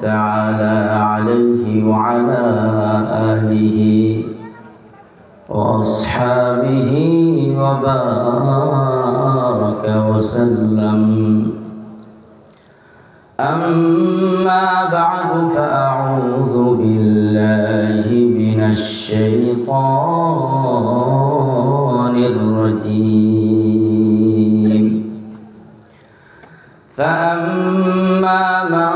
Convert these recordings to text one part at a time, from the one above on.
تعالى عليه وعلى آله وأصحابه وبارك وسلم. أما بعد فأعوذ بالله من الشيطان الرجيم. فأما من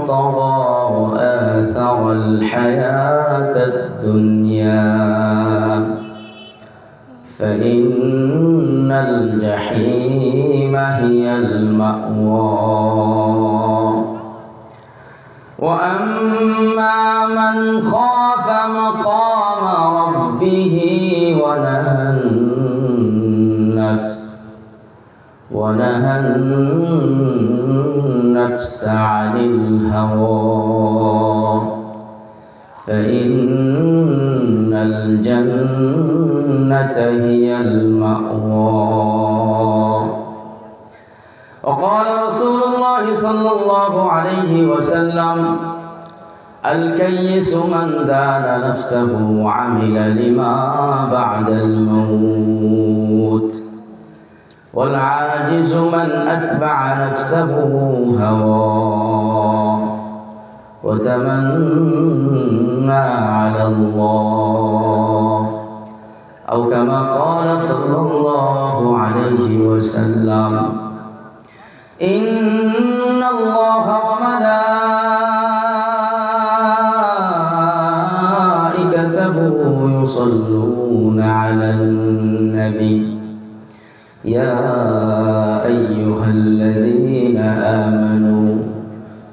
طغى وآثر الحياة الدنيا فإن الجحيم هي المأوى. وأما من خاف مقام ربه ونهى النفس عن الهوى فإن الجنة هي المأوى. وقال رسول الله صلى الله عليه وسلم: الكيس من دان نفسه وعمل لما بعد الموت، والعاجز من أتبع نفسه هواه وتمنى على الله، أو كما قال صلى الله عليه وسلم: إن الله وملائكته يصلون على النبي يا أيها الذين آمنوا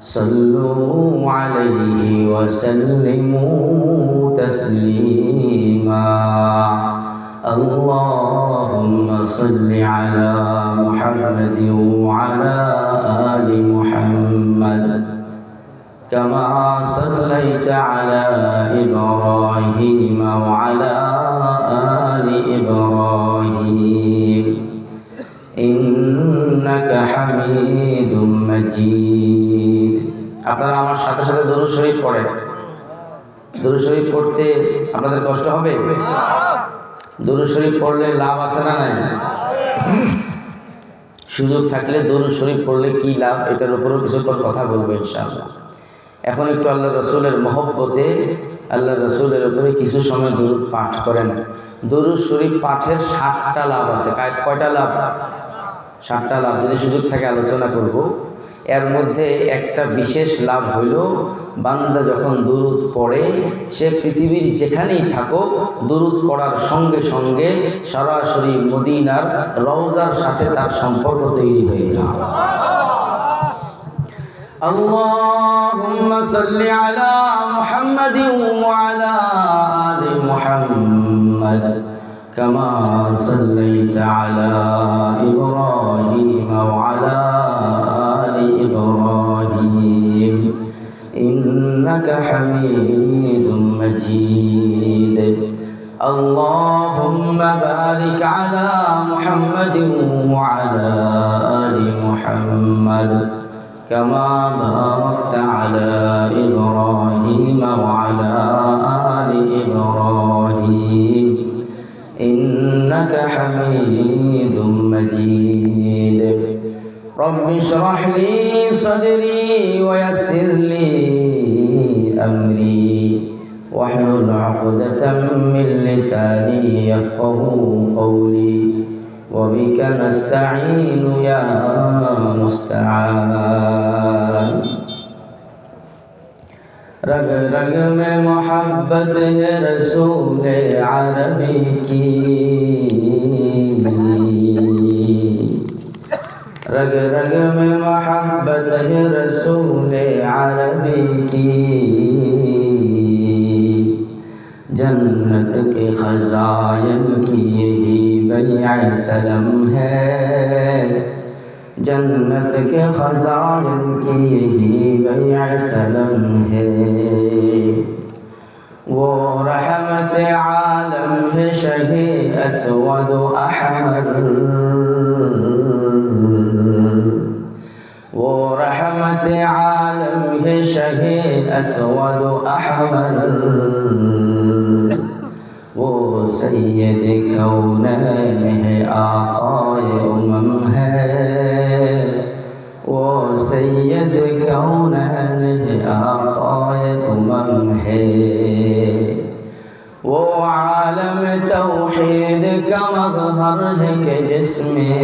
صلوا عليه وسلموا تسليما. اللهم صل على محمد وعلى آل محمد كما صليت على إبراهيم وعلى آل إبراهيم إنك حميد مجيد. আপনারা আমার সাথে সাথে দরুদ শরীফ পড়েন। দরুদ শরীফ পড়তে আপনাদের কষ্ট হবে? দরুদ শরীফ পড়লে লাভ আছে না নাই? সুযোগ থাকলে দরুদ শরীফ পড়লে কি লাভ, এটার উপরেও কিছু কথা বলবো ইনশাআল্লাহ। এখন একটু আল্লাহ রসুলের মহব্বতে আল্লাহ রসুলের উপরে কিছু সময় দরুদ পাঠ করেন। দরুদ শরীফ পাঠের 7টা লাভ আছে। কয়টা লাভ? 7টা লাভ। যদি সুযোগ থাকে আলোচনা করব। এর মধ্যে একটা বিশেষ লাভ হইল, বান্দা যখন দরুদ পড়ে সে পৃথিবীর যেখানেই থাকুক দরুদ পড়ার সঙ্গে সঙ্গে সরাসরি মদিনার রওজার সাথে তার সম্পর্ক তৈরি হয়ে যায়। আল্লাহুম্মা সাল্লি আলা মুহাম্মাদিন ওয়া আলা আলি মুহাম্মাদ كما صليت على إبراهيم وعلى آل إبراهيم إنك حميد مجيد. اللهم بارك على محمد وعلى آل محمد كما باركت على إبراهيم وعلى آل إبراهيم إنك حميد مجيد. رب اشرح لي صدري ويسر لي أمري واحلل عقدة من لساني يفقهوا قولي وبك نستعين يا مستعان. रग रग में मोहब्बत है रसूल अरबी की, रग रग में मोहब्बत है रसूल अरबी की। जन्नत के खजायन की यही बैआ सलम है, जन्नत के खजायन की यही बैआ सलम है। वो रहमत आलम है शहे अस्वद अहमर, वो रहमत आलम है शहे अस्वद अहमर, वो सैयद कौनैन है आक़ाए उमम है, वो सैयद कौनैन है आक़ाए उमम है। वो आलम तौहीद का मज़हर है कि जिसमें,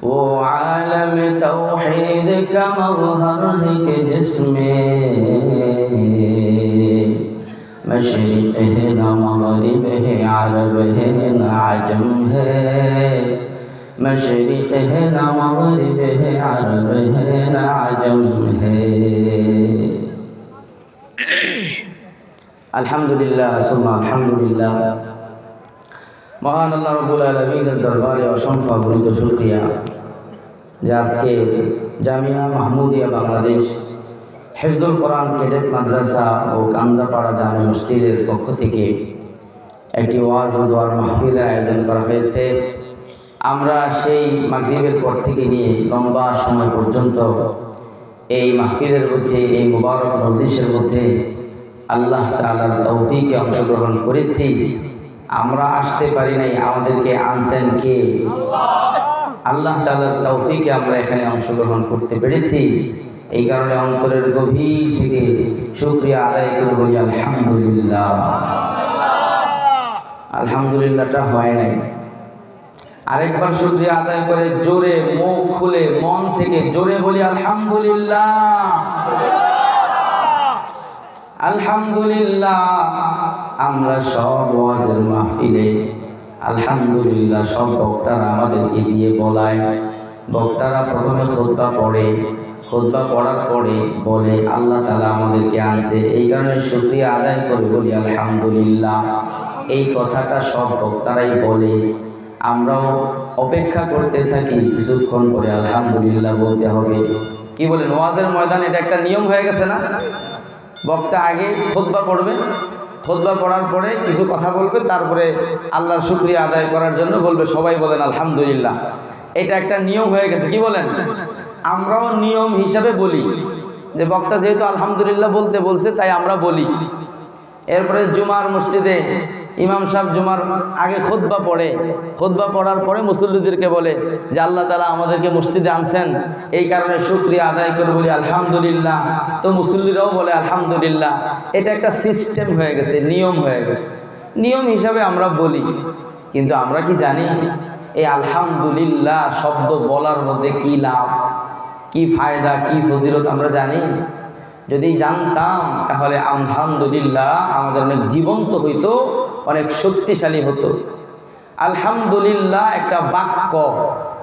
वो आलम तौहीद का मज़हर है कि जिसमें मशरिक़ है न मग़रिब है, अरब है न अजम है, मशरिक़ है न मग़रिब है, अरब है न अजम है। আলহামদুলিল্লাহ সুম্মা আলহামদুলিল্লাহ। মহান আল্লাহ রাব্বুল আলামিনের দরবারে অসংখ্য অগণিত শুকরিয়া যে আজকে জামিয়া মাহমুদিয়া বাংলাদেশ হিফজুল কোরআন ক্যাডেট মাদ্রাসা ও কান্দাপাড়া জামে মসজিদের পক্ষ থেকে একটি ওয়াজ ও দোয়ার মাহফিলের আয়োজন করা হয়েছে। আমরা সেই মাগরিবের পর থেকে নিয়ে লম্বা সময় পর্যন্ত এই মাহফিলের মধ্যে, এই মুবারক মজলিসের মধ্যে আল্লাহ তাআলার তৌফিকে অংশগ্রহণ করেছি। আমরা আসতে পারি নাই, আমাদেরকে আনছেন কে? আল্লাহ তাআলার তৌফিকে আমরা এখানে অংশগ্রহণ করতে পেরেছি। এই কারণে অন্তরের গভীর থেকে শুকরিয়া আদায় করে বলি আলহামদুলিল্লাহ। আলহামদুলিল্লাহটা হয় নাই, আরেকবার শুকরিয়া আদায় করে জোরে মুখ খুলে মন থেকে জোরে বলি আলহামদুলিল্লাহ। আলহামদুলিল্লাহ। আমরা সব ওয়াজের মাহফিলে আলহামদুলিল্লাহ সব বক্তারা আমাদেরকে দিয়ে বলায়। বক্তারা প্রথমে খুতবা পড়ে, খুতবা পড়ার পরে বলে আল্লাহ তাআলা আমাদেরকে আনছে, এই কারণে শুকরিয়া আদায় করে বলি আলহামদুলিল্লাহ। এই কথাটা সব বক্তারাই বলে, আমরাও অপেক্ষা করতে থাকি কিছুক্ষণ পরে আলহামদুলিল্লাহ বলতে হবে। কি বলেন? ওয়াজের ময়দানে এটা একটা নিয়ম হয়ে গেছে না? বক্তা আগে খুতবা পড়বে, খুতবা পড়ার পরে কিছু কথা বলবে, তারপরে আল্লাহর শুকরিয়া আদায় করার জন্য বলবে। সবাই বলেন আলহামদুলিল্লাহ। এটা একটা নিয়ম হয়ে গেছে। কি বলেন? আমরাও নিয়ম হিসাবে বলি যে বক্তা যেহেতু আলহামদুলিল্লাহ বলতে বলছে তাই আমরা বলি। এরপরে জুমার মসজিদে ইমাম সাহেব জুমার আগে খুতবা পড়ে, খুতবা পড়ার পরে মুসল্লিদেরকে বলে যে আল্লাহ তাআলা আমাদেরকে মসজিদে আনছেন, এই কারণে শুকরিয়া আদায় করে বলি আলহামদুলিল্লাহ। তো মুসল্লিরাও বলে আলহামদুলিল্লাহ। এটা একটা সিস্টেম হয়ে গেছে, নিয়ম হয়ে গেছে, নিয়ম হিসাবে আমরা বলি। কিন্তু আমরা কি জানি এই আলহামদুলিল্লাহ শব্দ বলার মধ্যে কি লাভ, কি ফায়দা, কি ফজিলত আমরা জানি? যদি জানতাম তাহলে আলহামদুলিল্লাহ আমাদের অনেক জীবন্ত হইতো, অনেক শক্তিশালী হতো। আলহামদুলিল্লাহ একটা বাক্য,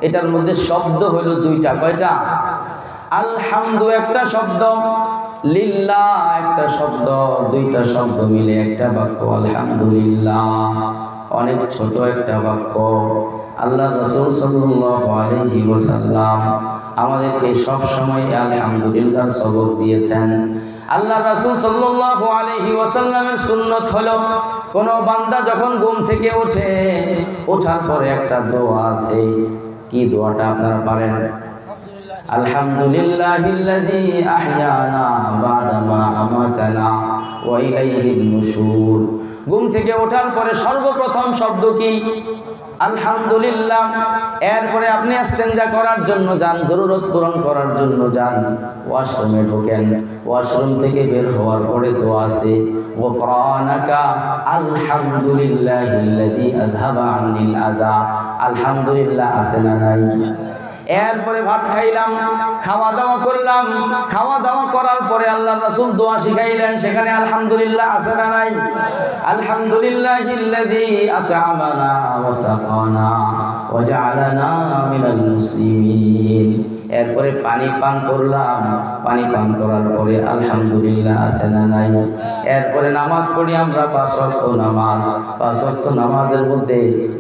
এটার মধ্যে শব্দ হইল দুইটা। কয়টা? আলহামদু একটা শব্দ, লিল্লাহ একটা শব্দ, দুইটা শব্দ মিলে একটা বাক্য আলহামদুলিল্লাহ। অনেক ছোট একটা বাক্য। আল্লাহ রাসূল সাল্লাল্লাহু আলাইহি ওয়াসাল্লাম আমাদেরকে সব সময় আলহামদুলিল্লাহ সবক দিয়েছেন। আল্লাহ রাসূল সাল্লাল্লাহু আলাইহি ওয়াসাল্লামের সুন্নাত হলো কোন বান্দা যখন ঘুম থেকে ওঠে, ওঠার পরে একটা দোয়া আছে। কি দোয়াটা আপনারা পারেন? আলহামদুলিল্লাহিল্লাযী আহইয়ানা বা'দা মা আমাতানা ওয়া ইলাইহিন নুশুর। ঘুম থেকে ওঠার পরে সর্বপ্রথম শব্দ কি? আলহামদুলিল্লাহ। এরপরে আপনি ইস্তেনজা করার জন্য যান, জরুরত পূরণ করার জন্য যান, ওয়াশরুমে ঢোকেন, ওয়াশরুম থেকে বের হওয়ার পরে দোয়া আছে গুফরানাকা আলহামদুলিল্লাহিল্লাযী আযহাবা আন্নিল আযা। আলহামদুলিল্লাহ আছে না নাই? এরপরে ভাত খাইলাম, খাওয়া দাওয়া করলাম, খাওয়া দাওয়া করার পরে আল্লাহ রাসূল দোয়া শিখাইলেন, সেখানে আলহামদুলিল্লাহ আছে না নাই? আলহামদুলিল্লাহিল্লাযী আত'আমানা ওয়া সাকানা ওয়া জা'আলানা মিনাল মুসলিমিন। এরপরে পানি পান করলাম, পানি পান করার পরে আলহামদুলিল্লাহ আছে না নাই? এরপরে নামাজ পড়ি আমরা 5 ওয়াক্ত নামাজ। 5 ওয়াক্ত নামাজের মধ্যে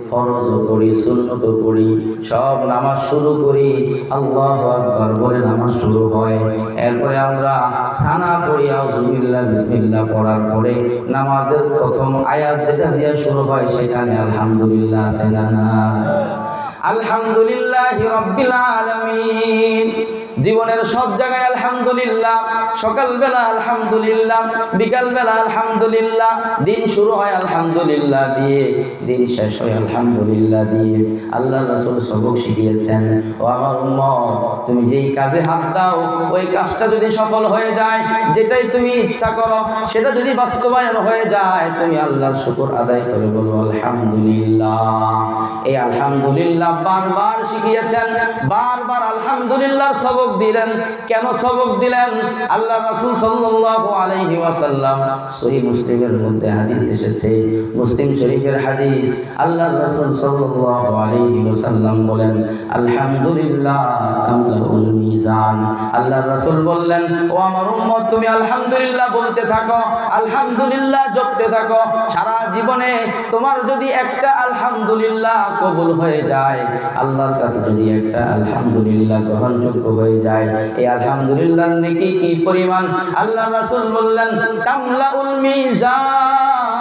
ফরজও পড়ি, সুন্নতও পড়ি, সব নামাজ শুরু করি আল্লাহু আকবার বলে নামাজ শুরু হয়। এরপরে আমরা সানা পড়ি, আউযুবিল্লাহ বিসমিল্লাহ পড়ার পরে নামাজের প্রথম আয়াত যেটা দিয়ে শুরু হয় সেখানে আলহামদুলিল্লাহ আছে না? আলহামদুলিল্লাহি রাব্বিল আলামিন। জীবনের সব জায়গায় আলহামদুলিল্লাহ, সকালবেলা আলহামদুলিল্লাহ, বিকালবেলা আলহামদুলিল্লাহ। দিন শুরু হয় আলহামদুলিল্লাহ দিয়ে, দিন শেষ হয় আলহামদুলিল্লাহ দিয়ে। আল্লাহর রাসূল সবক শিখিয়েছেন, ও আমার উম্মত, তুমি যেই কাজে হাত দাও ওই কাজটা যদি সফল হয়ে যায়, যেটাই তুমি ইচ্ছা করো সেটা যদি বাস্তবায়ন হয়ে যায়, তুমি আল্লাহর শুকর আদায় করে বলো আলহামদুলিল্লাহ। এই আলহামদুলিল্লাহ বারবার শিখিয়েছেন, বারবার আলহামদুলিল্লাহ সবক দিলেন। কেন সবক দিলেন? আল্লাহ রাসূল সাল্লাল্লাহু আলাইহি ওয়াসাল্লাম, সহিহ মুসলিমের মধ্যে হাদিস এসেছে, মুসলিম শরীফের হাদিস। আল্লাহ রাসূল সাল্লাল্লাহু আলাইহি ওয়াসাল্লাম বলেন, আলহামদুলিল্লাহ তামলাউল মিজান। আল্লাহ রাসূল বললেন, ও আমার উম্মত, তুমি আলহামদুলিল্লাহ বলতে থাকো, আলহামদুলিল্লাহ জপতে থাকো। সারা জীবনে তোমার যদি একটা আলহামদুলিল্লাহ কবুল হয়ে যায়, আল্লাহর কাছে যদি একটা আলহামদুলিল্লাহ গ্রহণযোগ্য হয়ে যায়, এই আলহামদুলিল্লাহর নেকি কি পরিমাণ! আল্লাহ রাসূল বললেন, তামলাউল মিজান।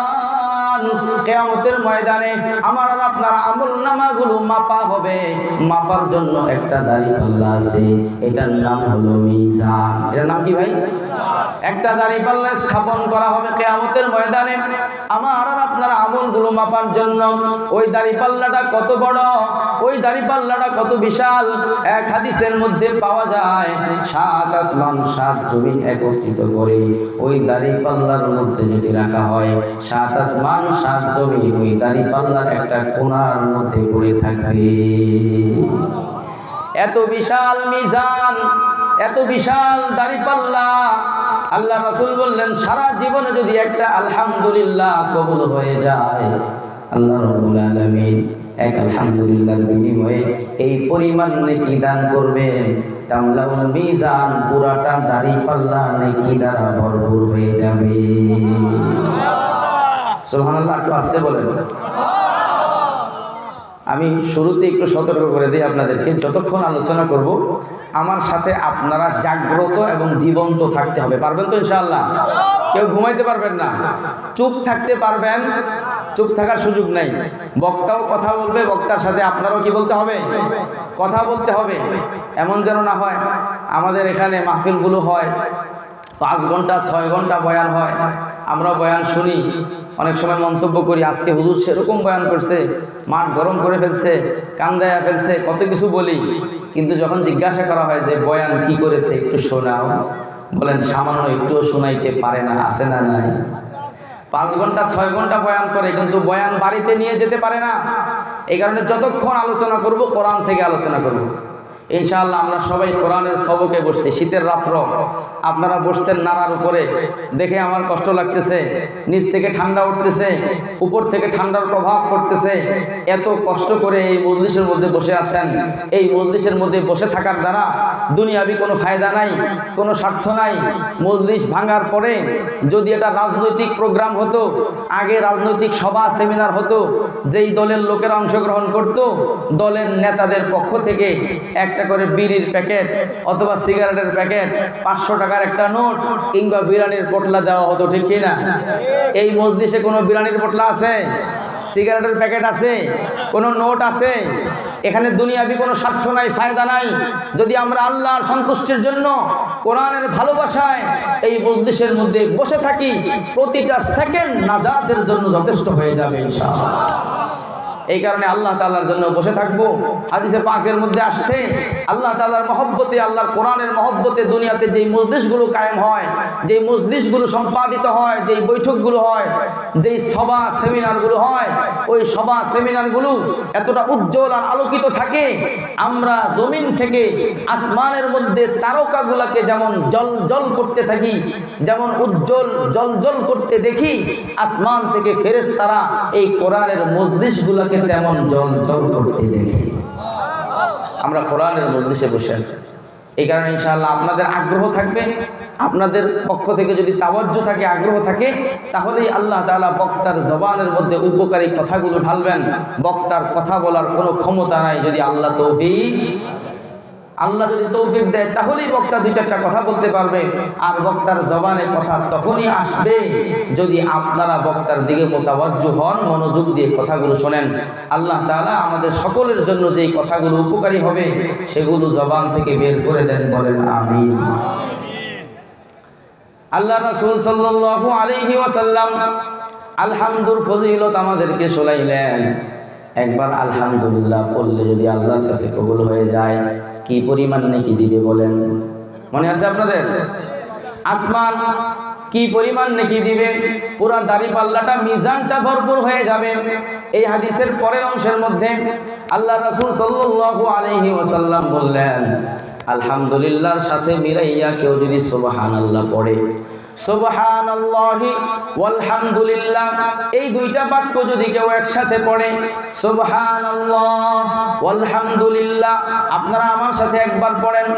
কিয়ামতের ময়দানে আমার আর আপনার আমলনামাগুলো মাপা হবে। মাপার জন্য একটা দাঁড়িপাল্লা আছে, এটার নাম হলো মিজান। এটার নাম কি ভাই? একটা দাঁড়িপাল্লা স্থাপন করা হবে কিয়ামতের ময়দানে আমার আর আপনার আমলগুলো মাপার জন্য। ওই দাঁড়িপাল্লাটা কত বড়, ওই দাঁড়িপাল্লাটা কত বিশাল! এক হাদিসের মধ্যে পাওয়া যায়, 7 আসমান 7 জমিন একত্রিত করে ওই দাঁড়িপাল্লার মধ্যে যদি রাখা হয়, 7 আসমান 7 জমিন ওই দাঁড়িপাল্লার একটা কোণার মধ্যে পড়ে থাকবে। এত বিশাল মিজান, এত বিশাল দাঁড়িপাল্লা। আল্লাহ রাসূল বললেন, সারা জীবনে যদি একটা আলহামদুলিল্লাহ কবুল হয়ে যায়, আল্লাহ রাব্বুল আলামিন এক আলহামদুলিল্লাহর বিনিময়ে এই পরিমাণ নেকি দান করবেন, তামলাউল মিজান, পুরাটা দাঁড়িপাল্লা নেকি দ্বারা ভরপুর হয়ে যাবে। সুবহানাল্লাহ। একটু আস্তে বলেন। আমি শুরুতে একটু সতর্ক করে দিই আপনাদেরকে, যতক্ষণ আলোচনা করব আমার সাথে আপনারা জাগ্রত এবং জীবন্ত থাকতে হবে। পারবেন তো ইনশাআল্লাহ? কেউ ঘুমাইতে পারবেন না, চুপ থাকতে পারবেন? চুপ থাকার সুযোগ নেই। বক্তাও কথা বলবে, বক্তার সাথে আপনারাও কি বলতে হবে? কথা বলতে হবে। এমন যেন না হয়, আমাদের এখানে মাহফিলগুলো হয় 5 ঘন্টা 6 ঘন্টা বয়ান হয়, আমরা বয়ান শুনি, অনেক সময় মন্তব্য করি, আজকে হুজুর সেরকম বয়ান করছে, মাঠ গরম করে ফেলছে, কান্দায়া ফেলছে, কত কিছু বলি। কিন্তু যখন জিজ্ঞাসা করা হয় যে বয়ান কি করেছে একটু শোনাও, বলেন সামান্য একটুও শোনাইতে পারে না। আছে না নাই? 5 ঘন্টা 6 ঘন্টা বয়ান করে, কিন্তু বয়ান বাড়িতে নিয়ে যেতে পারে না। এই কারণে যতক্ষণ আলোচনা করব কোরআন থেকে আলোচনা করব। ইনশাআল্লাহ আমরা সবাই কোরআনের সবকে বসছি। শীতের রাত্র আপনারা বসতেন নারার উপরে, দেখে আমার কষ্ট লাগতেছে। নিচ থেকে ঠান্ডা উঠতেছে, উপর থেকে ঠান্ডার প্রভাব পড়তেছে। এত কষ্ট করে এই মজলিসের মধ্যে বসে আছেন। এই মজলিসের মধ্যে বসে থাকার দ্বারা দুনিয়াবি কোনো ফায়দা নাই, কোনো স্বার্থ নাই। মজলিস ভাঙার পরে যদি এটা রাজনৈতিক প্রোগ্রাম হতো, আগে রাজনৈতিক সভা সেমিনার হতো, যেই দলের লোকেরা অংশগ্রহণ করত, দলের নেতাদের পক্ষ থেকে একটা করে বিড়ির প্যাকেট অথবা সিগারেটের প্যাকেট, 500 টাকার একটা নোট কিংবা বিরিয়ানির পোটলা দেওয়া হতো, ঠিক কি না? এই মজলিসে কোনো বিরিয়ানির পোটলা আছে? সিগারেটের প্যাকেট আছে? কোনো নোট আছে? এখানে দুনিয়াবি কোনো স্বার্থ নাই, ফায়দা নাই। যদি আমরা আল্লাহর সন্তুষ্টির জন্য, কোরআনের ভালোবাসায় এই মজলিসের মধ্যে বসে থাকি, প্রতিটা সেকেন্ড নাজাতের জন্য যথেষ্ট হয়ে যাবে ইনশাআল্লাহ। এই কারণে আল্লাহ তাআলার জন্য বসে থাকবো। হাদিসে পাকের মধ্যে আসছে, আল্লাহ তাআলার মহব্বতে, আল্লাহর কোরআনের মহব্বতে দুনিয়াতে যেই মজলিসগুলো কায়েম হয়, যেই মজলিসগুলো সম্পাদিত হয়, যেই বৈঠকগুলো হয়, যেই সভা সেমিনারগুলো হয়, ওই সভা সেমিনারগুলো এতটা উজ্জ্বল আর আলোকিত থাকে, আমরা জমিন থেকে আসমানের মধ্যে তারকাগুলোকে যেমন জল জল করতে থাকি, যেমন উজ্জ্বল জল জল করতে দেখি, আসমান থেকে ফেরেশতারা এই কোরআনের মজলিসগুলোকে তেমন জল জল করতে দেখি। আমরা কোরআনের মজলিসে বসে আছি। এই কারণে ইনশাআল্লাহ আপনাদের আগ্রহ থাকবে, আপনাদের পক্ষ থেকে যদি তাওয়াজ্জু থাকে, আগ্রহ থাকে, তাহলেই আল্লাহ তাআলা বক্তার জবানের মধ্যে উপকারী কথাগুলো ঢালবেন। বক্তার কথা বলার কোনো ক্ষমতা নাই যদি আল্লাহ তৌফিক আল্লাহ যদি তৌফিক দেয় তাহলেই বক্তা দুই চারটা কথা বলতে পারবে। আর বক্তার জবানে কথা তখনই আসবে যদি আপনারা বক্তার দিকে মোতাওয়াজ্জু হন, মনোযোগ দিয়ে কথাগুলো শোনেন। আল্লাহ তাআলা আমাদের সকলের জন্য যেই কথাগুলো উপকারী হবে সেগুলো জবান থেকে বের করে দেন, বলেন আমিন। আল্লাহ রাসূল সাল্লাল্লাহু আলাইহি ওয়াসাল্লাম আলহামদুর ফজিলত আমাদেরকে শোনাইলেন। একবার আলহামদুলিল্লাহ বললে যদি আল্লাহর কাছে কবুল হয়ে যায় কি পরিমাণ নেকি দিবে বলেন? মনে আছে আপনাদের? আসমান কি পরিমাণ নেকি দিবে, পুরা দাড়ি পাল্লাটা মিজানটা ভরপুর হয়ে যাবে। এই হাদিসের পরের অংশের মধ্যে আল্লাহ রাসূল সাল্লাল্লাহু আলাইহি ওয়াসাল্লাম বললেন, আলহামদুলিল্লাহর সাথে মিলাইয়া কেউ যদি সুবহানাল্লাহ পড়ে, সুবহানাল্লাহি ওয়ালহামদুলিল্লাহ, এই দুইটা বাক্য যদি কেউ একসাথে পড়ে, সুবহানাল্লাহ ওয়ালহামদুলিল্লাহ, আপনারা আমার সাথে একবার পড়েন,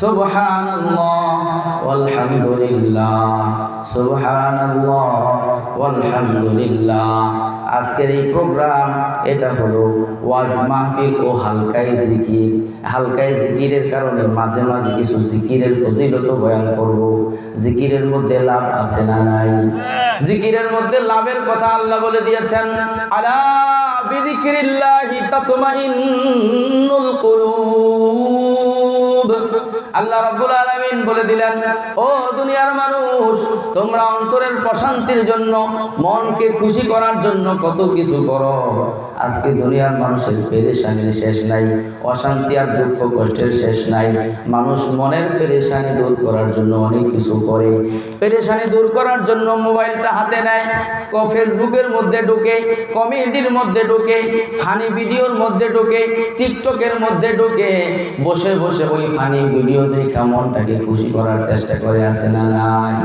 সুবহানাল্লাহ ওয়ালহামদুলিল্লাহ, সুবহানাল্লাহ ওয়ালহামদুলিল্লাহ। আজকের এই প্রোগ্রাম এটা হলো ওয়াজ মাহফিল ও হালকায় জিকির। হালকায় জিকিরের কারণে মাঝে মাঝে কিছু জিকিরের ফজিলত বয়ান করব। জিকিরের মধ্যে লাভ আছে না নাই? জিকিরের মধ্যে লাভের কথা আল্লাহ বলে দিয়েছেন, আলা বিযিকরিল্লাহি তাতমাইন্নুল কুলুব। আল্লাহ রাব্বুল আলামিন বলে দিলেন, ও দুনিয়ার মানুষ, তোমরা অন্তরের প্রশান্তির জন্য, মনকে খুশি করার জন্য কত কিছু করো। আজকে দুনিয়ার মানুষের পেরেশানির শেষ নাই, অশান্তি আর দুঃখ কষ্টের শেষ নাই। মানুষ মনের পেরেশানি দূর করার জন্য অনেক কিছু করে। পেরেশানি দূর করার জন্য মোবাইলটা হাতে নেয়, ফেসবুকের মধ্যে ঢুকে, কমেডির মধ্যে ঢুকে, ফানি ভিডিওর মধ্যে ঢুকে, টিকটকের মধ্যে ঢুকে, বসে বসে ওই ফানি ভিডিও দেখা মনটাকে খুশি করার চেষ্টা করে, আছে না নাই?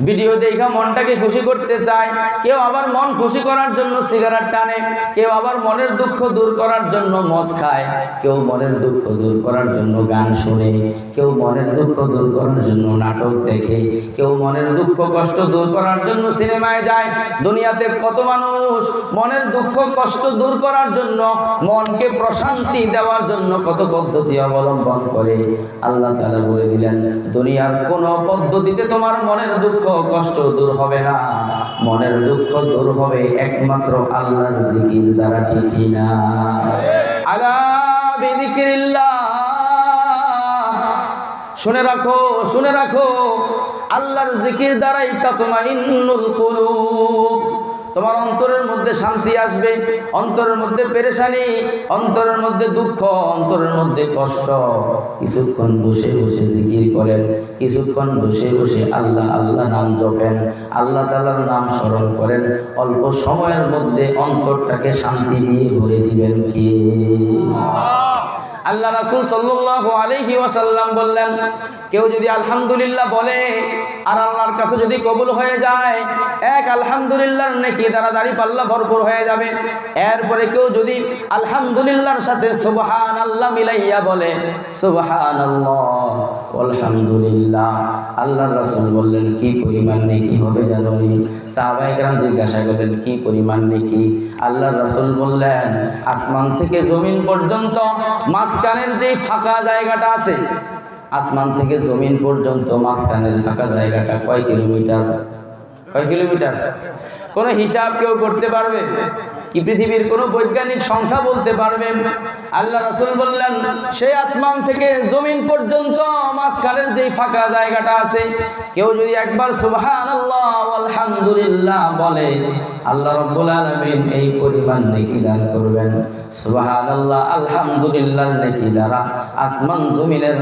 ভিডিও দেখা মনটাকে খুশি করতে চায়। কেউ আবার মন খুশি করার জন্য সিগারেট টানে, কেউ আবার মনের দুঃখ দূর করার জন্য মদ খায়, কেউ মনের দুঃখ দূর করার জন্য গান শুনে, কেউ মনের দুঃখ দূর করার জন্য নাটক দেখে, কেউ মনের দুঃখ কষ্ট দূর করার জন্য সিনেমায় যায়। দুনিয়াতে কত মানুষ মনের দুঃখ কষ্ট দূর করার জন্য, মনকে প্রশান্তি দেওয়ার জন্য কত পদ্ধতি অবলম্বন করে। আল্লাহ তাআলা বলে দিলেন, দুনিয়ার কোন পদ্ধতিতে তোমার মনের দুঃখ কষ্ট দূর হবে না। মনের দুঃখ দূর হবে একমাত্র আল্লাহর জিকির দ্বারা, ঠিক কিনা? আলা বিযিকরিল্লাহ, শুনে রাখো, শুনে রাখো, আল্লাহর জিকির দ্বারাই তাতমাইন্নুল কুলুব। তোমার অন্তরের মধ্যে শান্তি আসবে, অন্তরের মধ্যে পেরেশানি, অন্তরের মধ্যে দুঃখ, অন্তরের মধ্যে কষ্ট। কিছুক্ষণ বসে বসে জিকির করেন, কিছুক্ষণ বসে বসে আল্লাহ আল্লাহ নাম জপেন, আল্লাহ তাআলার নাম স্মরণ করেন, অল্প সময়ের মধ্যে অন্তরটাকে শান্তি দিয়ে ভরে দিবেন কে? আল্লাহ রাসূল সাল্লাল্লাহু আলাইহি ওয়াসাল্লাম বললেন, কেউ যদি আলহামদুলিল্লাহ বলে আর আল্লাহর কাছে যদি কবুল হয়ে যায়, এক আলহামদুলিল্লাহর নেকি দ্বারা দাড়িপাল্লা ভরপুর হয়ে যাবে। এরপরে কেউ যদি আলহামদুলিল্লাহর সাথে সুবহানাল্লাহ মিলাইয়া বলে, সুবহানাল্লাহ আলহামদুলিল্লাহ, আল্লাহর রাসূল বললেন কি পরিমাণ নেকি হবে জানেন? সাহাবায়ে কেরাম জিজ্ঞাসা করলেন কি পরিমাণ নেকি? আল্লাহর রাসূল বললেন, আসমান থেকে জমিন পর্যন্ত মাঝখানের যে ফাঁকা জায়গাটা আছে, আসমান থেকে জমিন পর্যন্ত মাঝখানের ফাঁকা জায়গাটা কয় কিলোমিটার? কয় কিলোমিটার? কোনো হিসাব কেউ করতে পারবে কি? পৃথিবীর কোনো বৈজ্ঞানিক সংখ্যা বলতে পারবেন? আল্লাহ রাসূল বললেন, সেই আসমান থেকে জমিন পর্যন্ত মাঝখানের যে ফাঁকা জায়গাটা আছে, কেউ যদি একবার সুবহানাল্লাহ আলহামদুলিল্লাহ বলে, আল্লাহ রাব্বুল আলামিন এই পরিমাণ নেকি দান করবেন। সুবহানাল্লাহ আলহামদুলিল্লাহর নেকি দ্বারা আসমান জমিনের